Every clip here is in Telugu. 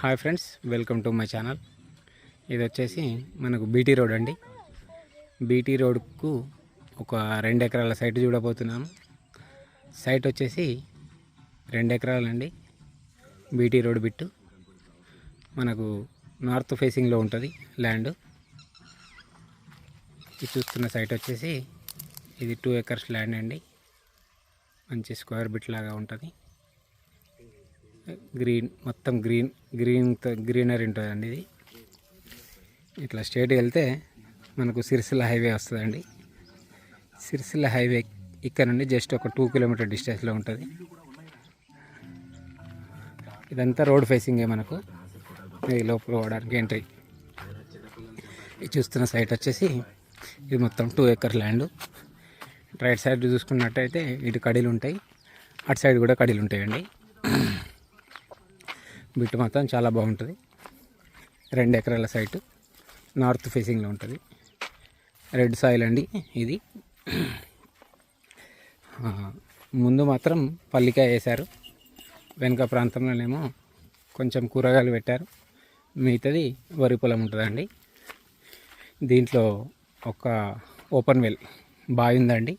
Hi friends, welcome to my channel. ఇది వచ్చేసి మనకు బీటీ రోడ్ అండి. బీటీ రోడ్కు ఒక 2 ఎకరాల సైట్ చూడబోతున్నాను. సైట్ వచ్చేసి 2 ఎకరాలండి. బీటీ రోడ్ బిట్టు మనకు నార్త్ ఫేసింగ్లో ఉంటుంది ల్యాండ్. ఇది చూస్తున్న సైట్ వచ్చేసి ఇది 2 ఎకర్స్ ల్యాండ్ అండి. మంచి స్క్వేర్ బిట్ లాగా ఉంటుంది. గ్రీన్ మొత్తం గ్రీనరీ ఉంటుందండి. ఇది ఇట్లా స్ట్రేట్ వెళ్తే మనకు సిరిసిల్ల హైవే వస్తుందండి. సిరిసిల్ల హైవే ఇక్కడ నుండి జస్ట్ ఒక 2 కిలోమీటర్ డిస్టెన్స్లో ఉంటుంది. ఇదంతా రోడ్ ఫేసింగే మనకు. ఇది లోపల పోవడానికి ఎంట్రీ. ఇది చూస్తున్న సైట్ వచ్చేసి ఇది మొత్తం 2 ఎకర్ ల్యాండ్. రైట్ సైడ్ చూసుకున్నట్టయితే ఇటు కడీలు ఉంటాయి, అటు సైడ్ కూడా కడీలు ఉంటాయండి. బిట్ మాత్రం చాలా బాగుంటుంది. 2 ఎకరాల సైటు నార్త్ ఫేసింగ్లో ఉంటుంది. రెడ్ సాయిల్ అండి ఇది. ముందు మాత్రం పల్లికాయ వేశారు, వెనుక ప్రాంతంలోనేమో కొంచెం కూరగాయలు పెట్టారు, మిగతాది వరి పొలం ఉంటుందండి. దీంట్లో ఒక ఓపెన్ వెల్ బావి ఉందండి.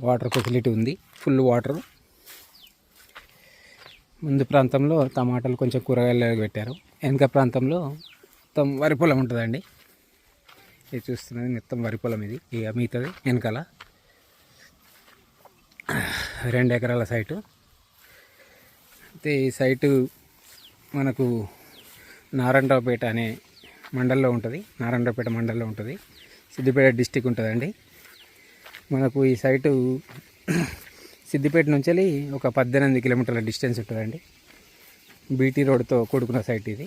వాటర్ ఫెసిలిటీ ఉంది, ఫుల్ వాటర్. ముందు ప్రాంతంలో టమాటాలు కొంచెం కూరగాయలు పెట్టారు, వెనక ప్రాంతంలో మొత్తం వరి పొలం ఉంటుందండి. ఇది చూస్తున్నది మొత్తం వరి పొలం. ఇది ఇక మిగతాది వెనకాల. 2 ఎకరాల సైటు. అయితే ఈ సైటు మనకు నారాయణరావుపేట అనే మండలంలో ఉంటుంది. నారాయణరావుపేట మండలంలో ఉంటుంది. సిద్దిపేట డిస్టిక్ ఉంటుందండి. మనకు ఈ సైటు సిద్దిపేట నుంచి ఒక 18 కిలోమీటర్ల డిస్టెన్స్ ఉంటుందండి. బీటీ రోడ్తో కూడుకున్న సైట్ ఇది.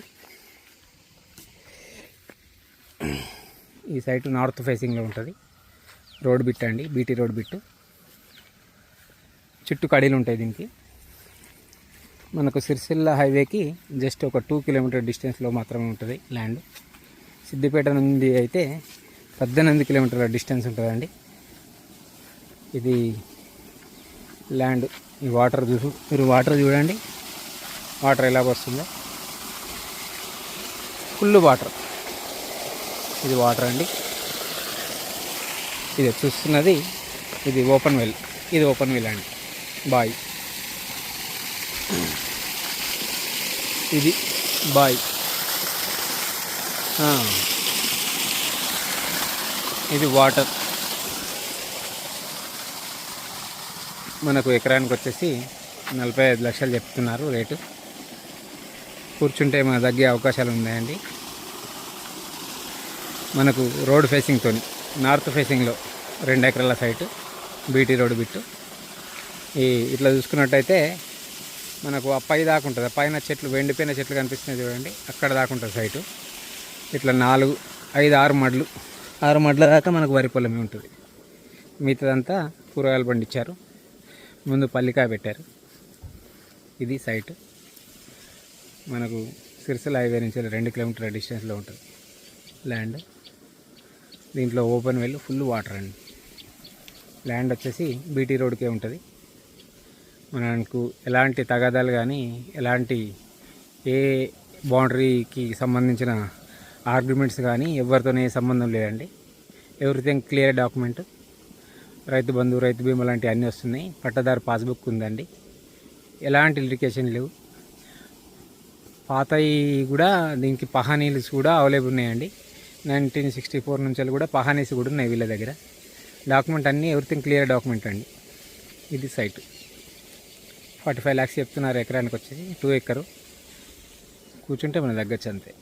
ఈ సైట్ నార్త్ ఫేసింగ్లో ఉంటుంది. రోడ్ బిట్ అండి, బీటీ రోడ్ బిట్టు. చుట్టూ కడీలు ఉంటాయి దీనికి. మనకు సిరిసిల్ల హైవేకి జస్ట్ ఒక 2 కిలోమీటర్ డిస్టెన్స్లో మాత్రమే ఉంటుంది ల్యాండ్. సిద్దిపేట నుండి అయితే 18 కిలోమీటర్ల డిస్టెన్స్ ఉంటుందండి. ఇది ల్యాండ్. ఈ వాటర్ మీరు వాటర్ చూడండి, వాటర్ ఎలా వస్తుందో. Full water. ఇది వాటర్ అండి. ఇది చూస్తున్నది ఇది ఓపెన్ వెల్. ఇది ఓపెన్ వెల్ అండి, బాయ్. ఇది బాయ్. ఇది వాటర్. మనకు ఎకరానికి వచ్చేసి 45 లక్షలు చెప్తున్నారు రేటు. కూర్చుంటే మన తగ్గే అవకాశాలు ఉన్నాయండి. మనకు రోడ్ ఫేసింగ్తో నార్త్ ఫేసింగ్లో 2 ఎకరాల సైటు బీటీ రోడ్ బిట్టు. ఇట్లా చూసుకున్నట్టయితే మనకు ఆ పై దాకా ఉంటుంది. పైన చెట్లు, వెండిపోయిన చెట్లు కనిపిస్తున్నాయి చూడండి, అక్కడ దాకా ఉంటుంది సైటు. ఇట్లా 4, 5, 6 మడ్ల దాకా మనకు వరి పొలమే ఉంటుంది. మిగతాదంతా కూరగాయలు పండించారు. ముందు పల్లికాయ పెట్టారు. ఇది సైట్ మనకు సిరిసిల్ల హైవే నుంచి 2 కిలోమీటర్ల డిస్టెన్స్లో ఉంటుంది ల్యాండ్. దీంట్లో ఓపెన్ వెల్, ఫుల్ వాటర్ అండి. ల్యాండ్ వచ్చేసి బీటీ రోడ్కే ఉంటుంది. మనకు ఎలాంటి తగాదాలు కానీ, ఎలాంటి ఏ బౌండరీకి సంబంధించిన ఆర్గ్యుమెంట్స్ కానీ ఎవరితోనే సంబంధం లేదండి. Everything clear document. Rythu Bandhu, రైతు బీమా లాంటివి అన్నీ వస్తున్నాయి. పట్టదారు పాస్బుక్ ఉందండి. ఎలాంటి లిటికేషన్ లేవు. పాతవి కూడా దీనికి పహానీలు కూడా అవైలబుల్ ఉన్నాయండి. 1964 నుంచి కూడా పహానీస్ కూడా ఉన్నాయి వీళ్ళ దగ్గర. డాక్యుమెంట్ అన్నీ ఎవ్రీథింగ్ క్లియర్ డాక్యుమెంట్ అండి. ఇది సైట్ 45 lakhs చెప్తున్నారు ఎకరానికి వచ్చేసి. 2 ఎకరు కూర్చుంటే మనం తగ్గచ్చు అంతే.